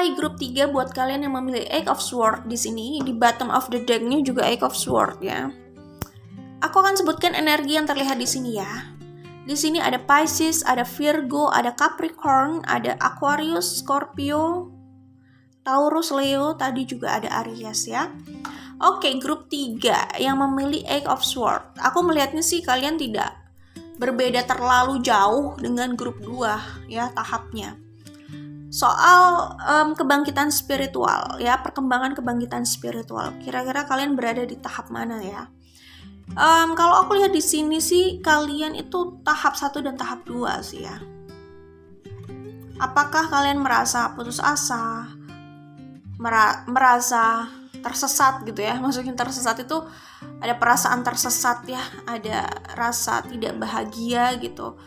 Hai grup 3 buat kalian yang memilih Eight of Swords di sini, di bottom of the deck-nya juga Eight of Swords ya. Aku akan sebutkan energi yang terlihat di sini ya. Di sini ada Pisces, ada Virgo, ada Capricorn, ada Aquarius, Scorpio, Taurus, Leo, tadi juga ada Aries ya. Oke, grup 3 yang memilih Eight of Swords. Aku melihatnya sih kalian tidak berbeda terlalu jauh dengan grup 2 ya tahapnya. Soal kebangkitan spiritual ya, perkembangan kebangkitan spiritual. Kira-kira kalian berada di tahap mana ya? Kalau aku lihat di sini sih kalian itu tahap 1 dan tahap 2 sih ya. Apakah kalian merasa putus asa? Merasa tersesat gitu ya. Maksudnya tersesat itu ada perasaan tersesat ya, ada rasa tidak bahagia gitu.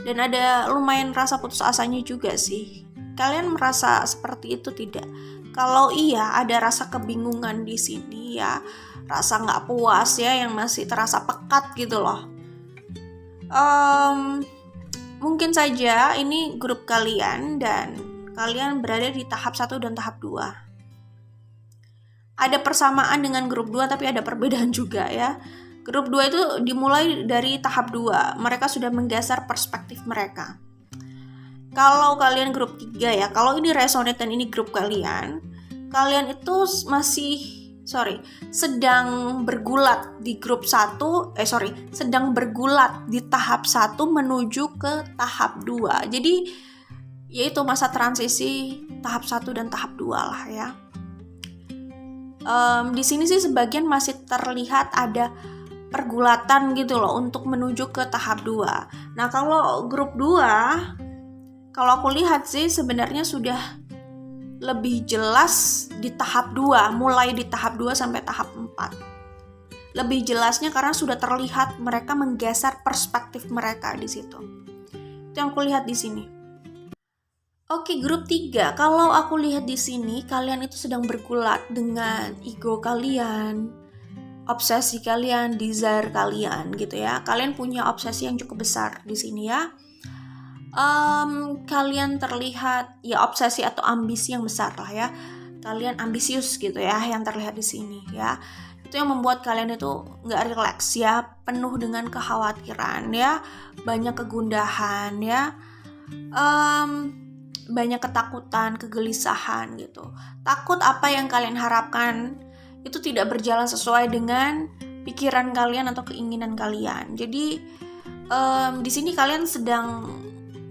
Dan ada lumayan rasa putus asanya juga sih. Kalian merasa seperti itu tidak? Kalau iya, ada rasa kebingungan di sini ya, rasa nggak puas ya, yang masih terasa pekat gitu loh. Mungkin saja ini grup kalian dan kalian berada di tahap 1 dan tahap 2. Ada persamaan dengan grup 2 tapi ada perbedaan juga ya. Grup 2 itu dimulai dari tahap 2. Mereka sudah menggeser perspektif mereka. Kalau kalian grup 3 ya, kalau ini resonate dan ini grup kalian itu sedang bergulat di grup 1, sedang bergulat di tahap 1 menuju ke tahap 2. Jadi yaitu masa transisi tahap 1 dan tahap 2 lah ya. Di sini sih sebagian masih terlihat ada pergulatan gitu loh untuk menuju ke tahap 2. Nah, kalau grup 2 kalau aku lihat sih sebenarnya sudah lebih jelas di tahap 2, mulai di tahap 2 sampai tahap 4. Lebih jelasnya karena sudah terlihat mereka menggeser perspektif mereka di situ. Itu yang aku lihat di sini. Oke, grup 3. Kalau aku lihat di sini, kalian itu sedang bergulat dengan ego kalian, obsesi kalian, desire kalian gitu ya. Kalian punya obsesi yang cukup besar di sini ya. Kalian terlihat ya obsesi atau ambisi yang besar lah ya. Kalian ambisius gitu ya yang terlihat di sini ya. Itu yang membuat kalian itu nggak rileks ya, penuh dengan kekhawatiran ya, banyak kegundahan ya, banyak ketakutan, kegelisahan gitu. Takut apa yang kalian harapkan itu tidak berjalan sesuai dengan pikiran kalian atau keinginan kalian. Jadi di sini kalian sedang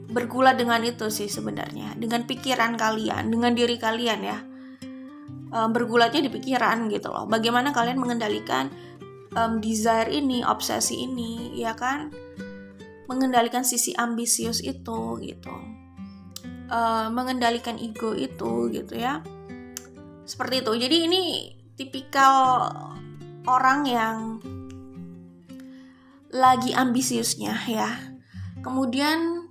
bergulat dengan itu sih sebenarnya, dengan pikiran kalian, dengan diri kalian ya. Bergulatnya di pikiran gitu loh. Bagaimana kalian mengendalikan desire ini, obsesi ini, ya kan? Mengendalikan sisi ambisius itu gitu. Mengendalikan ego itu gitu ya. Seperti itu. Jadi ini tipikal orang yang lagi ambisiusnya ya. Kemudian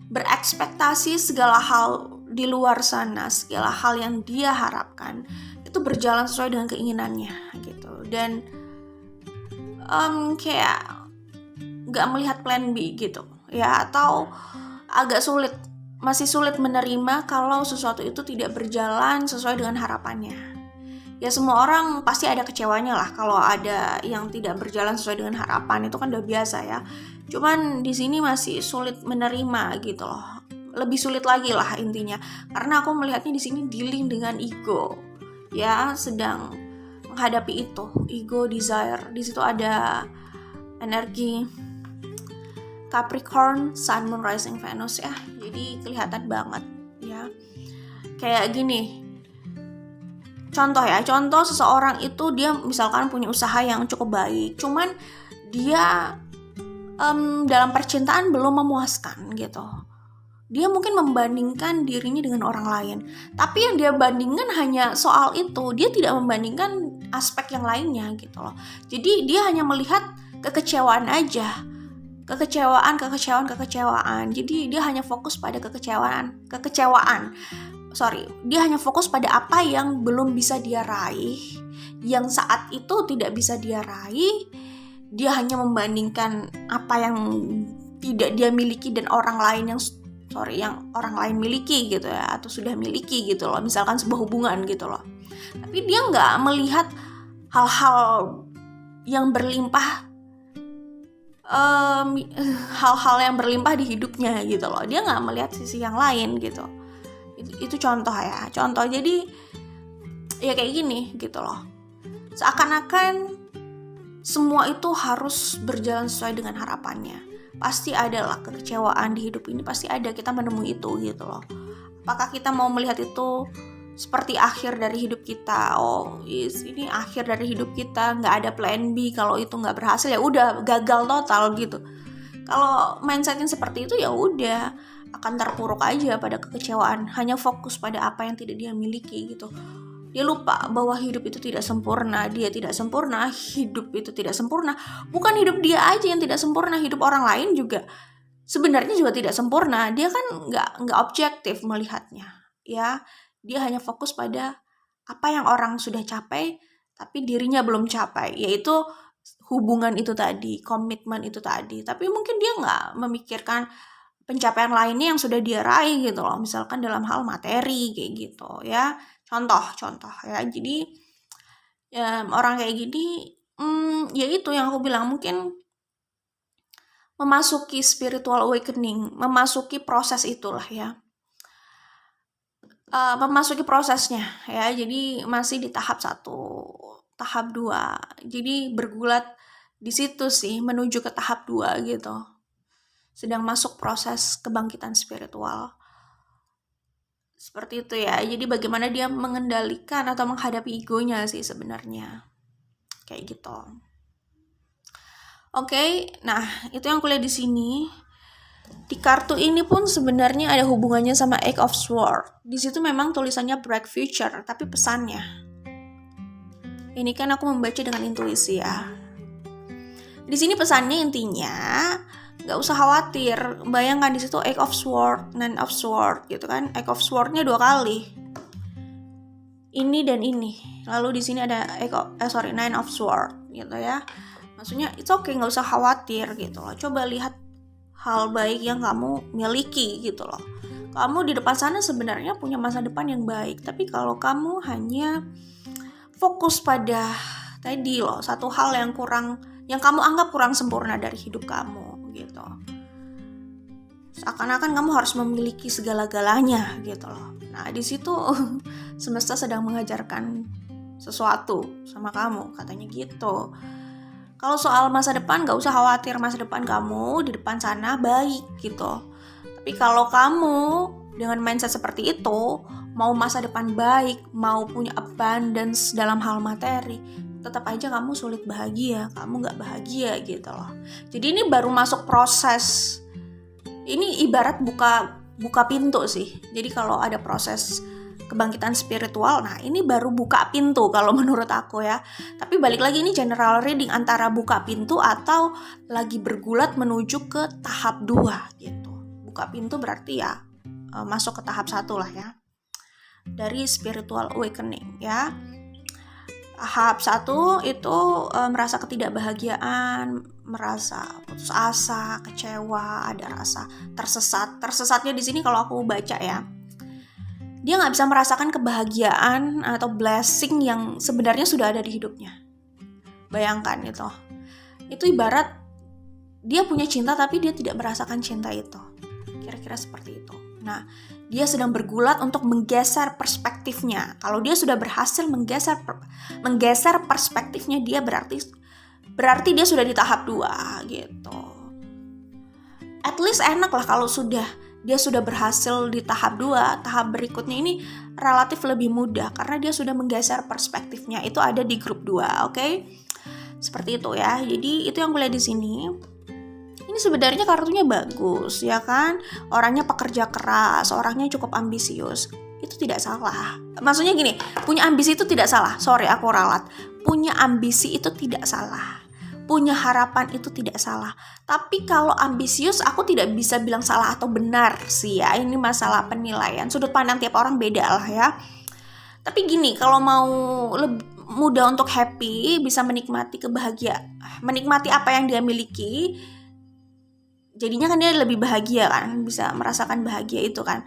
berekspektasi segala hal di luar sana, segala hal yang dia harapkan itu berjalan sesuai dengan keinginannya gitu. Dan kayak gak melihat plan B gitu ya, atau agak masih sulit menerima kalau sesuatu itu tidak berjalan sesuai dengan harapannya. Ya semua orang pasti ada kecewanya lah kalau ada yang tidak berjalan sesuai dengan harapan, itu kan udah biasa ya. Cuman di sini masih sulit menerima gitu loh. Lebih sulit lagi lah intinya. Karena aku melihatnya di sini dealing dengan ego. Ya, sedang menghadapi itu, ego, desire. Di situ ada energi Capricorn, Sun, Moon, Rising, Venus ya. Jadi kelihatan banget ya. Kayak gini. Contoh seseorang itu dia misalkan punya usaha yang cukup baik. Cuman dia dalam percintaan belum memuaskan gitu. Dia mungkin membandingkan dirinya dengan orang lain. Tapi yang dia bandingkan hanya soal itu. Dia tidak membandingkan aspek yang lainnya gitu loh. Jadi dia hanya melihat kekecewaan aja. Kekecewaan. Jadi dia hanya fokus pada kekecewaan. Dia hanya fokus pada apa yang belum bisa dia raih. Yang saat itu tidak bisa dia raih. Dia hanya membandingkan apa yang tidak dia miliki dan orang lain yang yang orang lain miliki gitu ya, atau sudah miliki gitu loh, misalkan sebuah hubungan gitu loh. Tapi dia nggak melihat hal-hal yang berlimpah, hal-hal yang berlimpah di hidupnya gitu loh. Dia nggak melihat sisi yang lain gitu. Itu contoh ya, contoh. Jadi ya kayak gini gitu loh, seakan-akan semua itu harus berjalan sesuai dengan harapannya. Pasti ada lah kekecewaan di hidup ini, pasti ada, kita menemui itu gitu loh. Apakah kita mau melihat itu seperti akhir dari hidup kita? Ini akhir dari hidup kita, nggak ada plan B. Kalau itu nggak berhasil ya udah gagal total gitu. Kalau mindsetnya seperti itu ya udah akan terpuruk aja pada kekecewaan, hanya fokus pada apa yang tidak dia miliki gitu. Dia lupa bahwa hidup itu tidak sempurna, dia tidak sempurna, hidup itu tidak sempurna. Bukan hidup dia aja yang tidak sempurna, hidup orang lain juga sebenarnya juga tidak sempurna. Dia kan nggak objektif melihatnya, ya. Dia hanya fokus pada apa yang orang sudah capai, tapi dirinya belum capai, yaitu hubungan itu tadi, komitmen itu tadi. Tapi mungkin dia nggak memikirkan pencapaian lainnya yang sudah dia raih gitu loh, misalkan dalam hal materi kayak gitu ya. Contoh ya. Jadi ya, orang kayak gini ya itu yang aku bilang, mungkin memasuki spiritual awakening, memasuki proses itulah ya, memasuki prosesnya ya. Jadi masih di tahap 1, tahap 2, jadi bergulat di situ sih menuju ke tahap 2 gitu, sedang masuk proses kebangkitan spiritual. Seperti itu ya. Jadi bagaimana dia mengendalikan atau menghadapi egonya sih sebenarnya. Kayak gitu. Oke, nah itu yang kuliah di sini. Di kartu ini pun sebenarnya ada hubungannya sama Eight of Swords. Di situ memang tulisannya bright future, tapi pesannya. Ini kan aku membaca dengan intuisi ya. Di sini pesannya intinya nggak usah khawatir. Bayangkan di situ Eight of Swords, Nine of Swords gitu kan. Eight of Swords-nya 2 kali. Ini dan ini. Lalu di sini ada Nine of Swords gitu ya. Maksudnya it's okay, nggak usah khawatir gitu loh. Coba lihat hal baik yang kamu miliki gitu loh. Kamu di depan sana sebenarnya punya masa depan yang baik. Tapi kalau kamu hanya fokus pada tadi loh, satu hal yang kamu anggap kurang sempurna dari hidup kamu gitu. Seakan-akan kamu harus memiliki segala-galanya gitu loh. Nah, di situ semesta sedang mengajarkan sesuatu sama kamu, katanya gitu. Kalau soal masa depan gak usah khawatir, masa depan kamu di depan sana baik gitu. Tapi kalau kamu dengan mindset seperti itu, mau masa depan baik, mau punya abundance dalam hal materi, tetap aja kamu sulit bahagia, kamu gak bahagia gitu loh. Jadi ini baru masuk proses. Ini ibarat buka pintu sih. Jadi kalau ada proses kebangkitan spiritual, nah ini baru buka pintu kalau menurut aku ya. Tapi balik lagi, ini general reading antara buka pintu atau lagi bergulat menuju ke tahap 2 gitu. Buka pintu berarti ya masuk ke tahap 1 lah ya, dari spiritual awakening ya. Tahap 1 itu merasa ketidakbahagiaan, merasa putus asa, kecewa, ada rasa tersesat. Tersesatnya di sini kalau aku baca ya, dia nggak bisa merasakan kebahagiaan atau blessing yang sebenarnya sudah ada di hidupnya. Bayangkan itu. Itu ibarat dia punya cinta tapi dia tidak merasakan cinta itu. Kira-kira seperti itu. Nah, dia sedang bergulat untuk menggeser perspektifnya. Kalau dia sudah berhasil menggeser perspektifnya, dia berarti dia sudah di tahap 2 gitu. At least enak lah kalau dia sudah berhasil di tahap 2, tahap berikutnya ini relatif lebih mudah karena dia sudah menggeser perspektifnya. Itu ada di grup 2, oke? Seperti itu ya. Jadi itu yang gue lihat di sini. Ini sebenarnya kartunya bagus, ya kan? Orangnya pekerja keras, orangnya cukup ambisius. Itu tidak salah. Maksudnya gini, punya ambisi itu tidak salah. Sorry, aku ralat. Punya ambisi itu tidak salah. Punya harapan itu tidak salah. Tapi kalau ambisius, aku tidak bisa bilang salah atau benar sih ya. Ini masalah penilaian. Sudut pandang tiap orang beda lah ya. Tapi gini, kalau mau lebih mudah untuk happy, bisa menikmati kebahagiaan, menikmati apa yang dia miliki, jadinya kan dia lebih bahagia kan, bisa merasakan bahagia itu kan.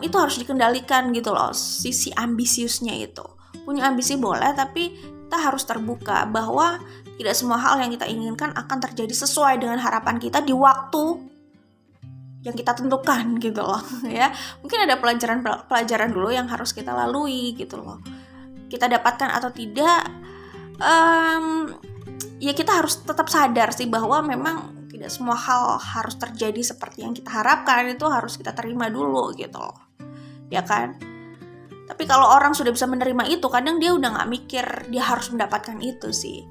Itu harus dikendalikan gitu loh, sisi ambisiusnya itu. Punya ambisi boleh, tapi kita harus terbuka bahwa tidak semua hal yang kita inginkan akan terjadi sesuai dengan harapan kita di waktu yang kita tentukan gitu loh ya. Mungkin ada pelajaran dulu yang harus kita lalui gitu loh. Kita dapatkan atau tidak, ya kita harus tetap sadar sih bahwa memang tidak semua hal harus terjadi seperti yang kita harapkan, itu harus kita terima dulu gitu loh, ya kan. Tapi kalau orang sudah bisa menerima itu, kadang dia udah gak mikir dia harus mendapatkan itu sih.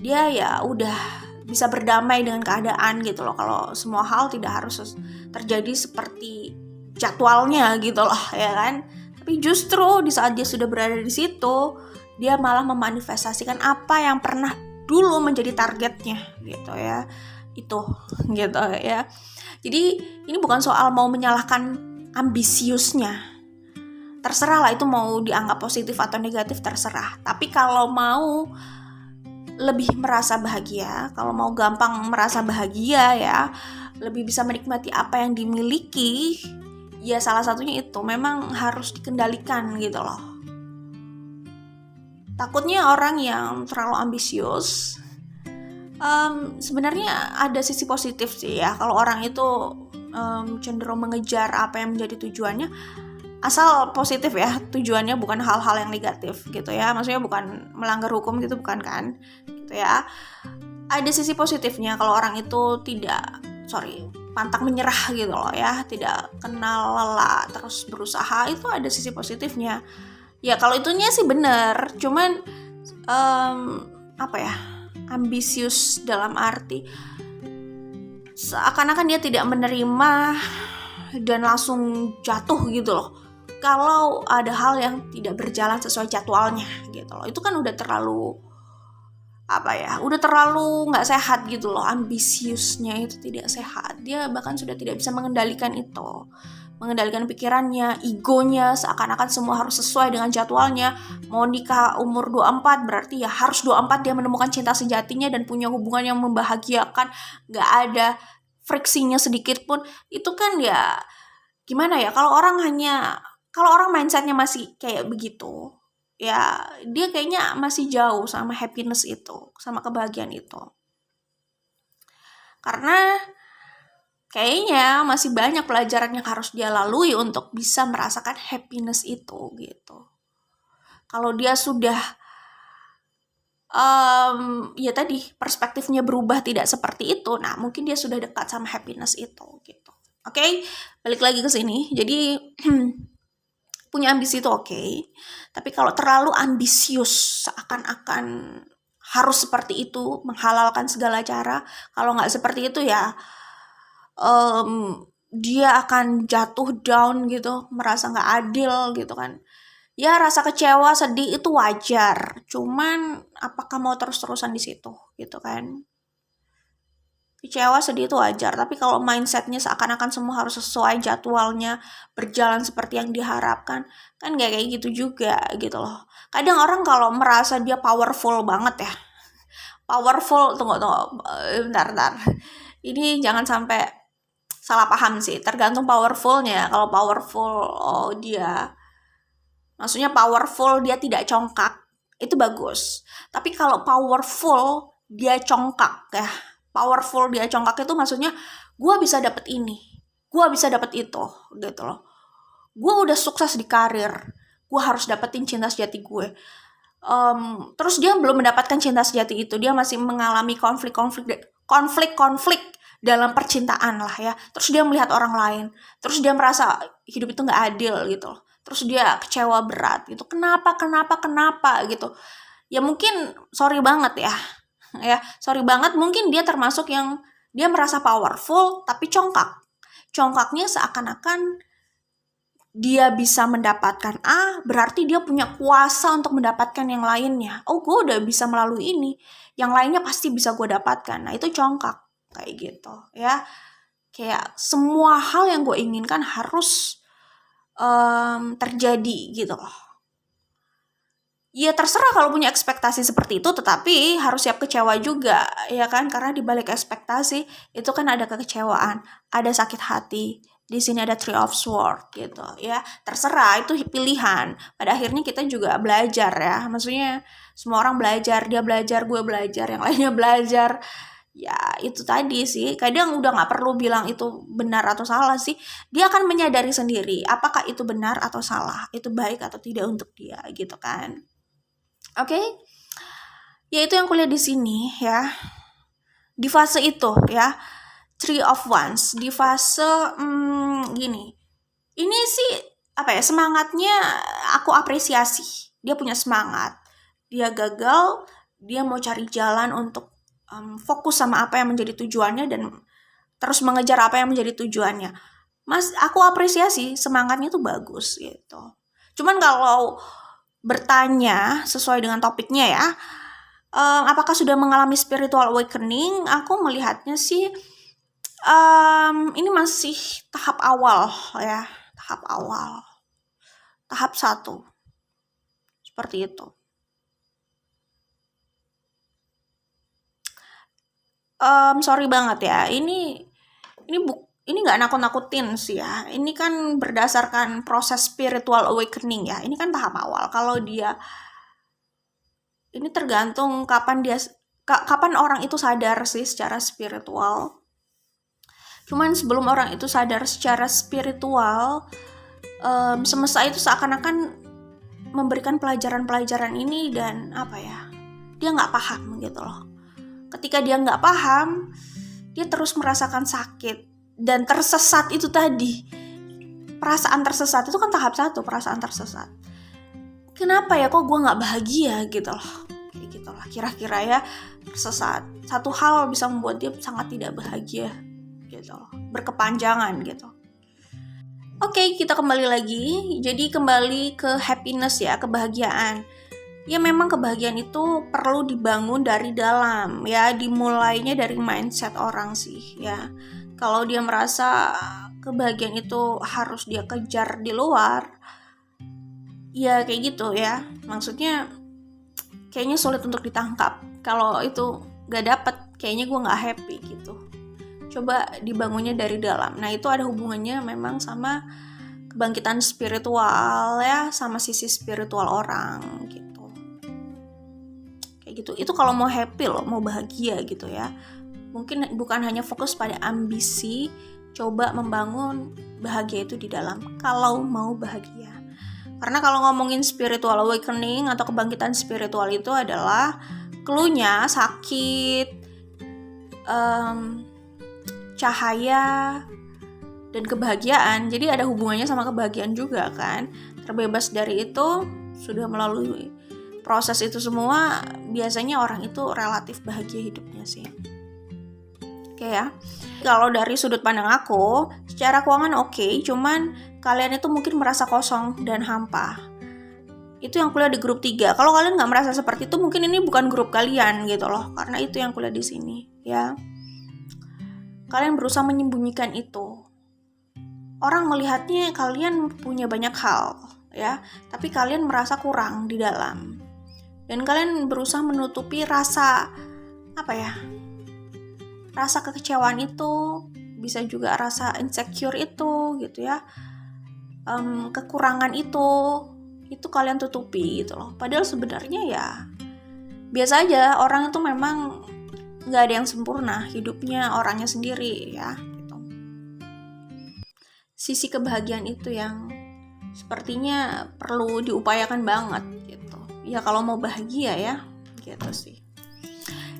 Dia ya udah bisa berdamai dengan keadaan gitu loh, kalau semua hal tidak harus terjadi seperti jadwalnya gitu loh, ya kan. Tapi justru di saat dia sudah berada di situ, dia malah memanifestasikan apa yang pernah dulu menjadi targetnya gitu ya, itu gitu ya. Jadi ini bukan soal mau menyalahkan ambisiusnya, terserah lah itu mau dianggap positif atau negatif, terserah. Tapi kalau mau lebih merasa bahagia, kalau mau gampang merasa bahagia ya, lebih bisa menikmati apa yang dimiliki, ya salah satunya itu memang harus dikendalikan gitu loh. Takutnya orang yang terlalu ambisius, sebenarnya ada sisi positif sih ya. Kalau orang itu cenderung mengejar apa yang menjadi tujuannya, asal positif ya tujuannya, bukan hal-hal yang negatif gitu ya. Maksudnya bukan melanggar hukum gitu, bukan kan gitu ya. Ada sisi positifnya kalau orang itu pantang menyerah gitu loh ya, tidak kenal lelah, terus berusaha, itu ada sisi positifnya. Ya kalau itunya sih benar, cuman ambisius dalam arti seakan-akan dia tidak menerima dan langsung jatuh gitu loh kalau ada hal yang tidak berjalan sesuai jadwalnya gitu loh. Itu kan udah terlalu nggak sehat gitu loh. Ambisiusnya itu tidak sehat. Dia bahkan sudah tidak bisa mengendalikan itu, mengendalikan pikirannya, egonya, seakan-akan semua harus sesuai dengan jadwalnya. Mau nikah umur 24 berarti ya harus 24 dia menemukan cinta sejatinya dan punya hubungan yang membahagiakan, gak ada friksinya sedikit pun. Itu kan ya gimana ya, kalau orang mindsetnya masih kayak begitu, ya dia kayaknya masih jauh sama happiness itu, sama kebahagiaan itu. Karena kayaknya masih banyak pelajaran yang harus dia lalui untuk bisa merasakan happiness itu gitu. Kalau dia sudah ya tadi perspektifnya berubah tidak seperti itu, nah mungkin dia sudah dekat sama happiness itu gitu. Oke, balik lagi ke sini. Jadi punya ambisi itu oke, tapi kalau terlalu ambisius seakan-akan harus seperti itu, menghalalkan segala cara, kalau nggak seperti itu ya dia akan jatuh down gitu, merasa nggak adil gitu kan. Ya rasa kecewa, sedih itu wajar, cuman apakah mau terus-terusan di situ gitu kan. Kecewa, sedih itu wajar, tapi kalau mindsetnya seakan-akan semua harus sesuai jadwalnya, berjalan seperti yang diharapkan, kan gak kayak gitu juga gitu loh. Kadang orang kalau merasa dia powerful banget ya, tunggu, bentar. Ini jangan sampai salah paham sih, tergantung powerfulnya. Kalau powerful, maksudnya powerful dia tidak congkak, itu bagus. Tapi kalau powerful dia congkak ya, powerful dia congkak itu maksudnya gue bisa dapet ini, gue bisa dapet itu gitu loh. Gue udah sukses di karir, gue harus dapetin cinta sejati gue. Terus dia belum mendapatkan cinta sejati itu, dia masih mengalami konflik dalam percintaan lah ya. Terus dia melihat orang lain, terus dia merasa hidup itu nggak adil gitu loh. Terus dia kecewa berat gitu. Kenapa gitu. Ya mungkin sorry banget mungkin dia termasuk yang dia merasa powerful tapi congkak. Congkaknya seakan-akan dia bisa mendapatkan A, berarti dia punya kuasa untuk mendapatkan yang lainnya. Oh, gue udah bisa melalui ini, yang lainnya pasti bisa gue dapatkan. Nah, itu congkak kayak gitu ya. Kayak semua hal yang gue inginkan harus terjadi gitu loh. Ya terserah kalau punya ekspektasi seperti itu, tetapi harus siap kecewa juga, ya kan? Karena di balik ekspektasi itu kan ada kekecewaan, ada sakit hati. Di sini ada Three of Swords gitu, ya. Terserah, itu pilihan. Pada akhirnya kita juga belajar ya. Maksudnya semua orang belajar, dia belajar, gue belajar, yang lainnya belajar. Ya itu tadi sih, kadang udah gak perlu bilang itu benar atau salah sih. Dia akan menyadari sendiri apakah itu benar atau salah, itu baik atau tidak untuk dia gitu kan. Oke, ya itu yang kuliah di sini ya. Di fase itu ya, Three of Wands. Di fase gini, ini sih apa ya, semangatnya aku apresiasi. Dia punya semangat. Dia gagal, dia mau cari jalan untuk fokus sama apa yang menjadi tujuannya dan terus mengejar apa yang menjadi tujuannya. Mas, aku apresiasi, semangatnya tuh bagus gitu. Cuman kalau bertanya sesuai dengan topiknya ya, apakah sudah mengalami spiritual awakening? Aku melihatnya sih ini masih tahap awal ya, tahap awal, tahap 1 seperti itu. Sorry banget ya, ini nggak nakut-nakutin sih ya. Ini kan berdasarkan proses spiritual awakening ya. Ini kan tahap awal. Kalau dia, ini tergantung kapan orang itu sadar sih secara spiritual. Cuman sebelum orang itu sadar secara spiritual, semesta itu seakan-akan memberikan pelajaran-pelajaran ini dan apa ya, dia nggak paham gitu loh. Ketika dia nggak paham, dia terus merasakan sakit dan tersesat itu tadi. Perasaan tersesat itu kan tahap 1, perasaan tersesat. Kenapa ya kok gue nggak bahagia gitu loh. Kayak gitu lah kira-kira ya, tersesat. Satu hal bisa membuat dia sangat tidak bahagia gitu loh, berkepanjangan gitu. Oke, kita kembali lagi. Jadi kembali ke happiness ya, kebahagiaan. Ya memang kebahagiaan itu perlu dibangun dari dalam ya, dimulainya dari mindset orang sih ya. Kalau dia merasa kebahagiaan itu harus dia kejar di luar, ya kayak gitu ya. Maksudnya kayaknya sulit untuk ditangkap. Kalau itu gak dapet, kayaknya gue gak happy gitu. Coba dibangunnya dari dalam. Nah itu ada hubungannya memang sama kebangkitan spiritual ya, sama sisi spiritual orang gitu. Gitu. Itu kalau mau happy loh, mau bahagia gitu ya. Mungkin bukan hanya fokus pada ambisi, coba membangun bahagia itu di dalam kalau mau bahagia. Karena kalau ngomongin spiritual awakening atau kebangkitan spiritual itu adalah clue-nya sakit, cahaya, dan kebahagiaan. Jadi ada hubungannya sama kebahagiaan juga kan. Terbebas dari itu, sudah melalui proses itu semua, biasanya orang itu relatif bahagia hidupnya sih. Oke ya. Kalau dari sudut pandang aku, secara keuangan oke, cuman kalian itu mungkin merasa kosong dan hampa. Itu yang kuliah di grup 3. Kalau kalian nggak merasa seperti itu, mungkin ini bukan grup kalian gitu loh. Karena itu yang kuliah di sini ya. Kalian berusaha menyembunyikan itu. Orang melihatnya kalian punya banyak hal ya, tapi kalian merasa kurang di dalam. Dan kalian berusaha menutupi rasa apa ya, rasa kekecewaan itu, bisa juga rasa insecure itu gitu ya, kekurangan itu kalian tutupi gitu loh. Padahal sebenarnya ya biasa aja, orang itu memang nggak ada yang sempurna, hidupnya orangnya sendiri ya gitu. Sisi kebahagiaan itu yang sepertinya perlu diupayakan banget gitu ya kalau mau bahagia ya gitu sih.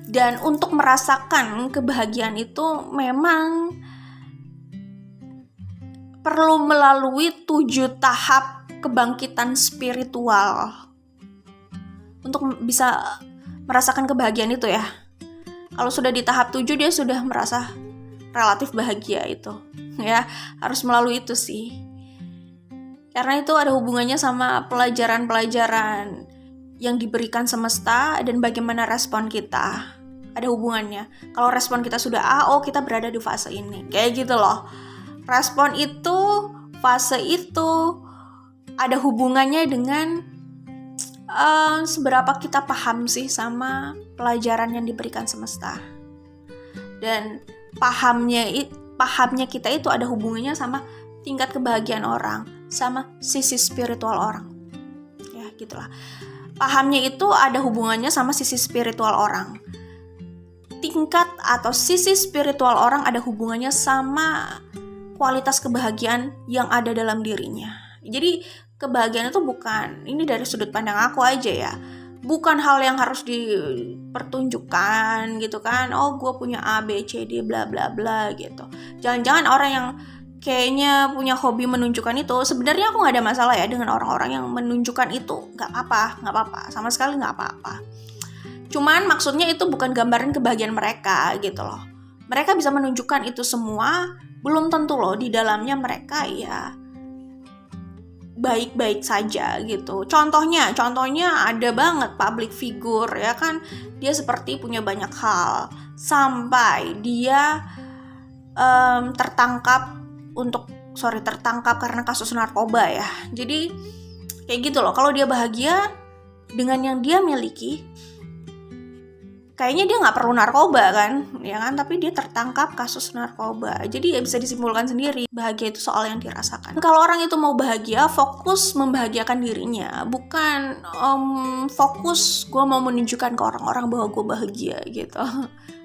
Dan untuk merasakan kebahagiaan itu memang perlu melalui 7 tahap kebangkitan spiritual untuk bisa merasakan kebahagiaan itu ya. Kalau sudah di tahap 7 dia sudah merasa relatif bahagia itu ya, harus melalui itu sih. Karena itu ada hubungannya sama pelajaran-pelajaran yang diberikan semesta dan bagaimana respon kita. Ada hubungannya. Kalau respon kita sudah kita berada di fase ini. Kayak gitu loh. Respon itu, fase itu ada hubungannya dengan seberapa kita paham sih sama pelajaran yang diberikan semesta. Dan pahamnya kita itu ada hubungannya sama tingkat kebahagiaan orang, sama sisi spiritual orang. Ya, gitulah. Pahamnya itu ada hubungannya sama sisi spiritual orang. Tingkat atau sisi spiritual orang ada hubungannya sama kualitas kebahagiaan yang ada dalam dirinya. Jadi kebahagiaan itu bukan, ini dari sudut pandang aku aja ya, bukan hal yang harus dipertunjukkan gitu kan. Oh, gue punya A, B, C, D, bla bla bla gitu. Jangan-jangan orang yang kayaknya punya hobi menunjukkan itu, sebenarnya aku gak ada masalah ya dengan orang-orang yang menunjukkan itu. Gak apa-apa, sama sekali gak apa-apa. Cuman maksudnya itu bukan gambaran kebahagiaan mereka gitu loh. Mereka bisa menunjukkan itu semua, belum tentu loh di dalamnya mereka ya baik-baik saja gitu. Contohnya ada banget public figure ya kan, dia seperti punya banyak hal sampai dia tertangkap karena kasus narkoba ya. Jadi kayak gitu loh, kalau dia bahagia dengan yang dia miliki, kayaknya dia nggak perlu narkoba kan, ya kan? Tapi dia tertangkap kasus narkoba. Jadi ya bisa disimpulkan sendiri, bahagia itu soal yang dirasakan. Kalau orang itu mau bahagia, fokus membahagiakan dirinya, bukan fokus gue mau menunjukkan ke orang-orang bahwa gue bahagia gitu.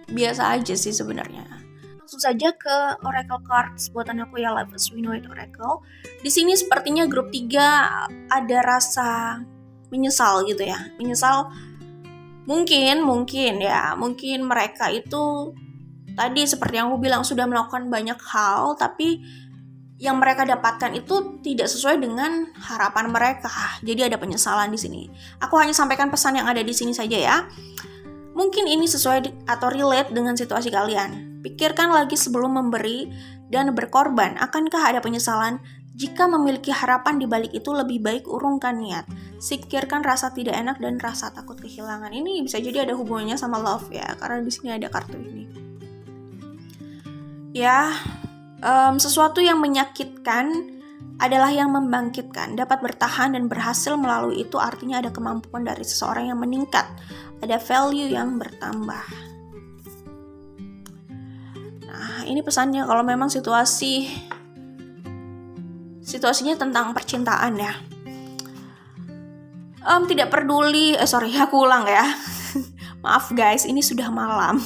Biasa aja sih sebenarnya. Langsung saja ke Oracle Cards buatan aku ya, Life as We Know It Oracle. Di sini sepertinya grup 3 ada rasa menyesal gitu ya. Menyesal mungkin mereka itu tadi seperti yang aku bilang sudah melakukan banyak hal, tapi yang mereka dapatkan itu tidak sesuai dengan harapan mereka. Jadi ada penyesalan di sini. Aku hanya sampaikan pesan yang ada di sini saja ya. Mungkin ini sesuai atau relate dengan situasi kalian. Pikirkan lagi sebelum memberi dan berkorban. Akankah ada penyesalan? Jika memiliki harapan di balik itu, lebih baik urungkan niat. Singkirkan rasa tidak enak dan rasa takut kehilangan. Ini bisa jadi ada hubungannya sama love ya, karena di sini ada kartu ini. Ya, sesuatu yang menyakitkan adalah yang membangkitkan. Dapat bertahan dan berhasil melalui itu artinya ada kemampuan dari seseorang yang meningkat. Ada value yang bertambah. Nah, ini pesannya kalau memang situasinya tentang percintaan ya. Tidak peduli, aku ulang ya. Maaf guys, ini sudah malam.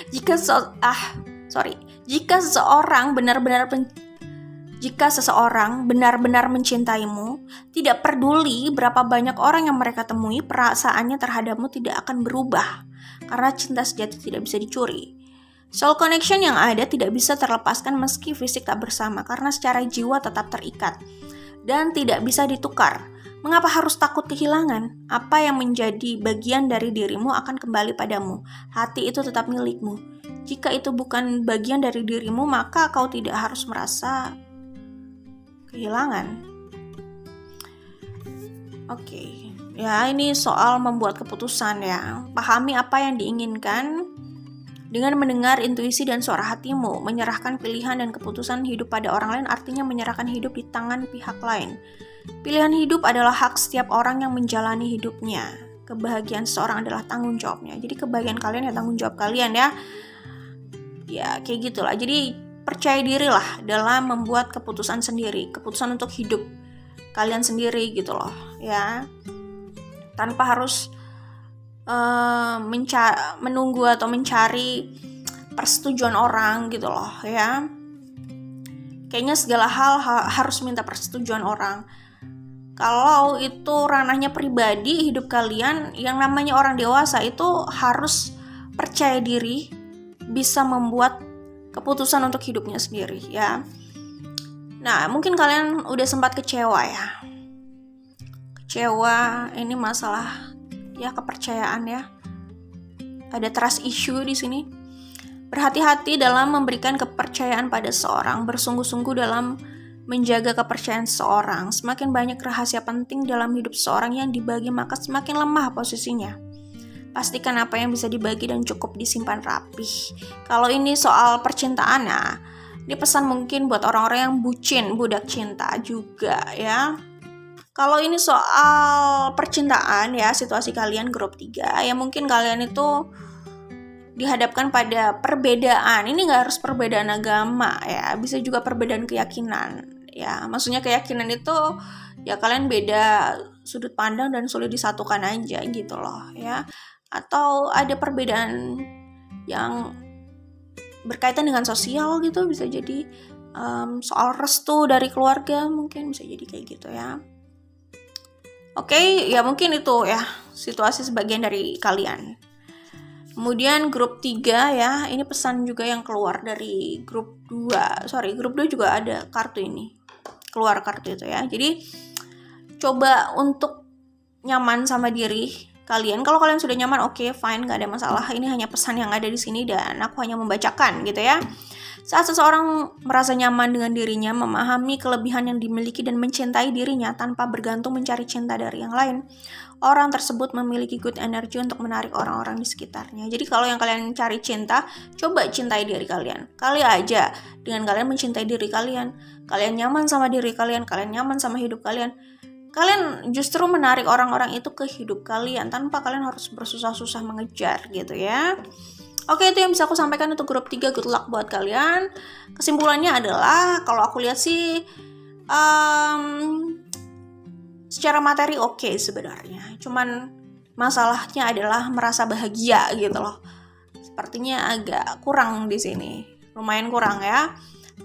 Jika seseorang benar-benar mencintaimu, tidak peduli berapa banyak orang yang mereka temui, perasaannya terhadapmu tidak akan berubah. Karena cinta sejati tidak bisa dicuri. Soul connection yang ada tidak bisa terlepaskan meski fisik tak bersama, karena secara jiwa tetap terikat dan tidak bisa ditukar. Mengapa harus takut kehilangan? Apa yang menjadi bagian dari dirimu akan kembali padamu. Hati itu tetap milikmu. Jika itu bukan bagian dari dirimu, maka kau tidak harus merasa kehilangan. Oke. Ya, ini soal membuat keputusan ya. Pahami apa yang diinginkan dengan mendengar intuisi dan suara hatimu. Menyerahkan pilihan dan keputusan hidup pada orang lain artinya menyerahkan hidup di tangan pihak lain. Pilihan hidup adalah hak setiap orang yang menjalani hidupnya. Kebahagiaan seseorang adalah tanggung jawabnya. Jadi kebahagiaan kalian ya tanggung jawab kalian ya. Ya kayak gitulah. Jadi percaya dirilah dalam membuat keputusan sendiri. Keputusan untuk hidup kalian sendiri gitu loh ya. Tanpa harus menunggu atau mencari persetujuan orang gitu loh ya. Kayaknya segala hal harus minta persetujuan orang. Kalau itu ranahnya pribadi hidup kalian, yang namanya orang dewasa itu harus percaya diri bisa membuat keputusan untuk hidupnya sendiri ya. Nah, mungkin kalian udah sempat kecewa ya. Kecewa ini masalah ya kepercayaan ya. Ada trust issue di sini. Berhati-hati dalam memberikan kepercayaan pada seseorang, bersungguh-sungguh dalam menjaga kepercayaan seseorang. Semakin banyak rahasia penting dalam hidup seseorang yang dibagi, maka semakin lemah posisinya. Pastikan apa yang bisa dibagi dan cukup disimpan rapih. Kalau ini soal percintaan ya, ini pesan mungkin buat orang-orang yang bucin, budak cinta juga ya. Kalau ini soal percintaan ya, situasi kalian grup 3, ya mungkin kalian itu dihadapkan pada perbedaan. Ini nggak harus perbedaan agama ya, bisa juga perbedaan keyakinan ya. Maksudnya keyakinan itu ya kalian beda sudut pandang dan sulit disatukan aja gitu loh ya. Atau ada perbedaan yang berkaitan dengan sosial gitu, bisa jadi soal restu dari keluarga, mungkin bisa jadi kayak gitu ya. Oke, ya mungkin itu ya situasi sebagian dari kalian. Kemudian grup 3 ya, ini pesan juga yang keluar dari grup 2. Grup 2 juga ada kartu ini. Keluar kartu itu ya. Jadi coba untuk nyaman sama diri kalian. Kalau kalian sudah nyaman, oke, fine, gak ada masalah. Ini hanya pesan yang ada di sini dan aku hanya membacakan gitu ya. Saat seseorang merasa nyaman dengan dirinya, memahami kelebihan yang dimiliki dan mencintai dirinya tanpa bergantung mencari cinta dari yang lain, orang tersebut memiliki good energy untuk menarik orang-orang di sekitarnya. Jadi kalau yang kalian cari cinta, coba cintai diri kalian. Kali aja dengan kalian mencintai diri kalian, kalian nyaman sama diri kalian nyaman sama hidup kalian justru menarik orang-orang itu ke hidup kalian tanpa kalian harus bersusah-susah mengejar gitu ya. Oke, itu yang bisa aku sampaikan untuk grup 3. Good luck buat kalian. Kesimpulannya adalah, kalau aku lihat sih secara materi oke sebenarnya. Cuman masalahnya adalah merasa bahagia gitu loh. Sepertinya agak kurang di sini. Lumayan kurang ya.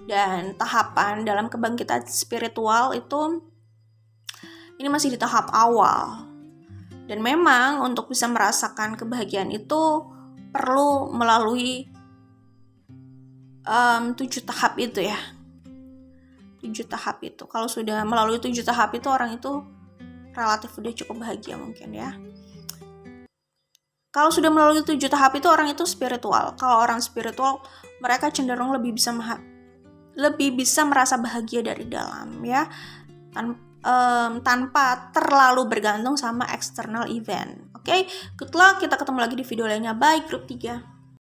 Dan tahapan dalam kebangkitan spiritual itu ini masih di tahap awal. Dan memang untuk bisa merasakan kebahagiaan itu perlu melalui 7 tahap itu ya. 7 tahap itu. Kalau sudah melalui 7 tahap itu, orang itu relatif udah cukup bahagia mungkin ya. Kalau sudah melalui 7 tahap itu, orang itu spiritual. Kalau orang spiritual, mereka cenderung lebih bisa merasa bahagia dari dalam ya. Tanpa terlalu bergantung sama external event. Oke, good luck. Kita ketemu lagi di video lainnya. Bye, grup 3.